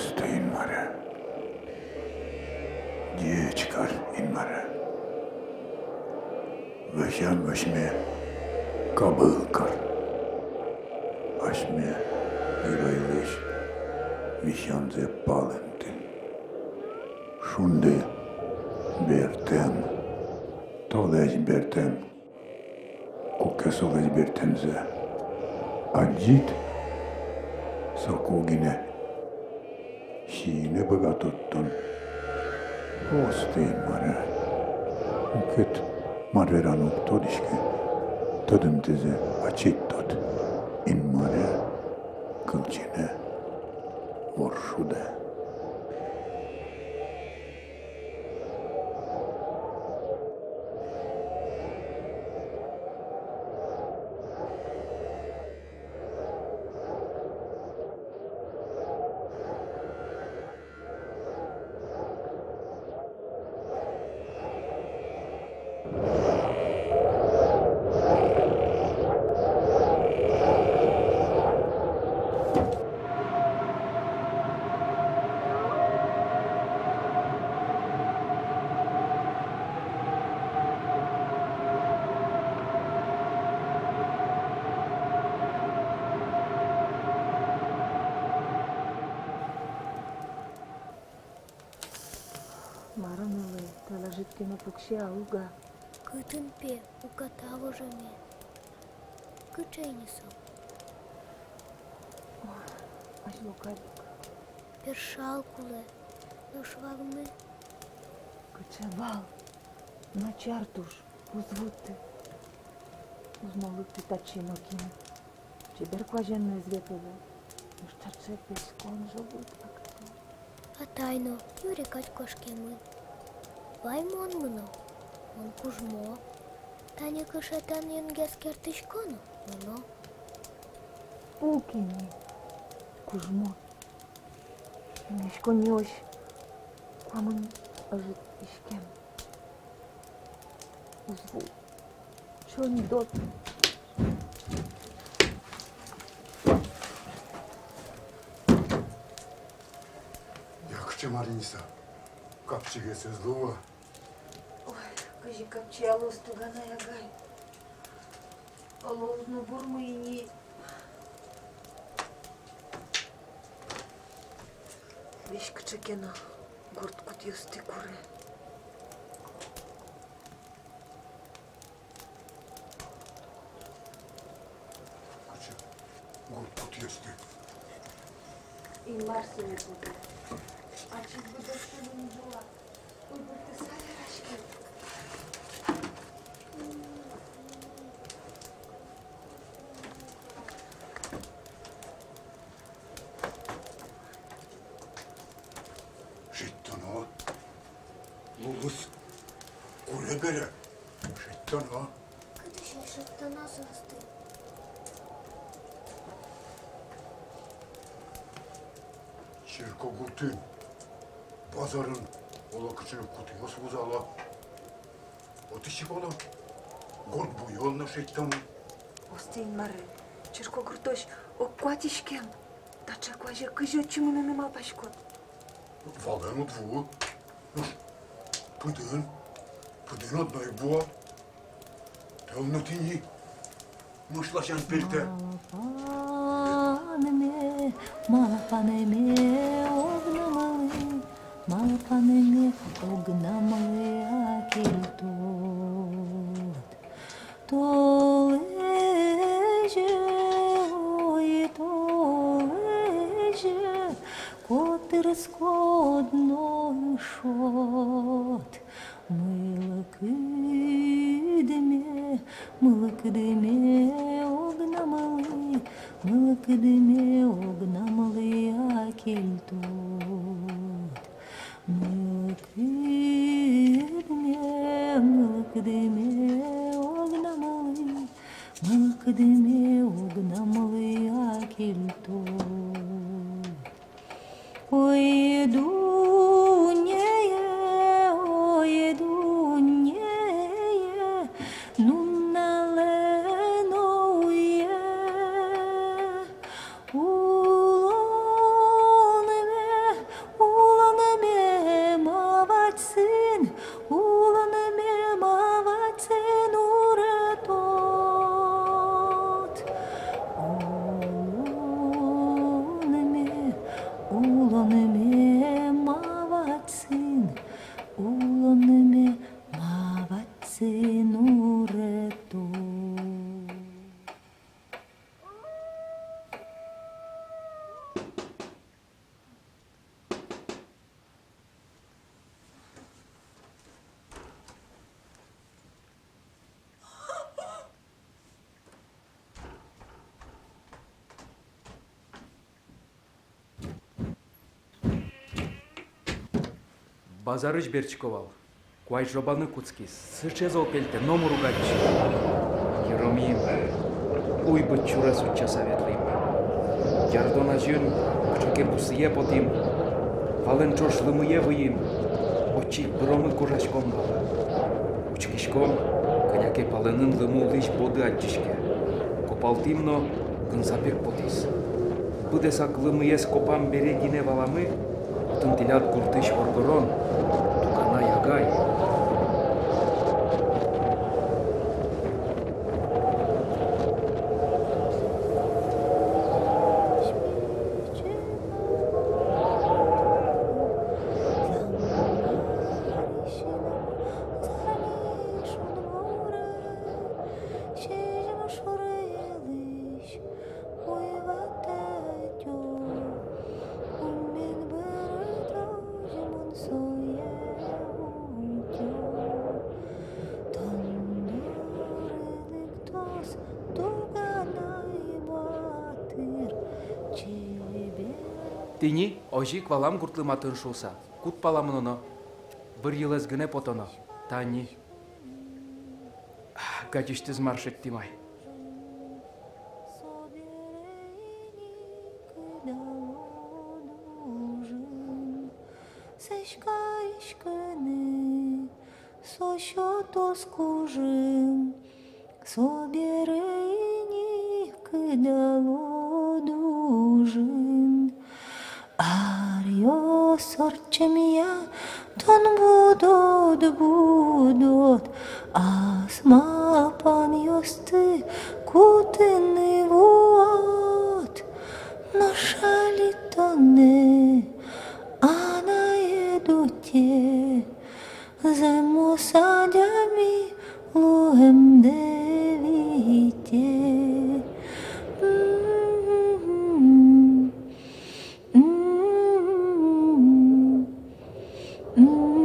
Osta inmare. Diye çıkar inmare. Veşem veşme kabıl kar. Aşme yüreyleş vişyanze palentin. Şunde bertem. Tolej bertem. Kukesovej bertemze. Acit Сокугине, шиине богатоттон, остейн маре. Укет марверанук тодишке, тодымтезе ачиттот, ин маре, кылчине, воршуде. Маранылы, талажиткені пукше ауга. Кытынпе укатавы жаме. Кычайнесо. Ажлокадик. Першал куле. Но швагмы. Кычевал. Начартуш. Узвуты. Узмолы питачино кин. Чебер кваженны зветове. Уштаче пескон живут как-то. А тайно юрикать кошкемы. Ваймон мыно. Он кужмо. Таня кышатан енгес кертышкону. Мыно. Пукини. Кужмо. Мешко неощ. Квамын ажит ишкем. Узву. Чон дот. Якче Мариса, капчиге злова. Ой, кажи капчи алос тугана ягай. Алозну бурмыйни. Вещь кчекена. Горд кут ёсты куре. Куче, гуркут есте. И Марсе не будет. А чуть бы до что не жила. Ой, бы ты саляшки. Життано. Лулус. Куре бере. Життано. Кытыше шыттана састы. Черко гуртын. Базарын. Ола кычыны кутыгос бузала. Отыши бола. Горд буйолна життано. Остейн маре. Черко гуртош оккуатишкем. Тача кваже кыжо чумына нема пашкот. Вален отву. Пудын. Пудын одной буа. Телно тини. Мышлашан пельте. Малпанеме, огнамалы акельтот. Толеже, ой, толеже, котыр скодной шот. Мылыкыдыме, огнамалы акельтот. Мылыкыдыме, огнамалы акельтот. Ой, дунье, нунналенуе, улонме, базарыш берчковал. Куай жобаны куцкис. Сычезол пельте, номеру гадич. Еромим. Уй бы чурас уча советлим. Ярдона жюн, кчаке пусие потим. Вален чош лымые выим. Очи бромы курашком бала. Учкишком, коняке паленын лыму лиш боды атчишке. Копалтимно, гынсапек потис. Быдесак лымыес копам берегине валамы, тынтилят куртыш оргорон, тукана ягай. Тини, ожик валам гуртлыматын шулса. Кут паламын оно. Бір елес гіне потоно. Тани. Гадиштіз маршет тимай. Соберени кидало дужин. Арьо сорчемия тон будот, асма пан йосты кутыны вот. Нашали тоне, ана едуте, зему садями луем девите. Mm-hmm.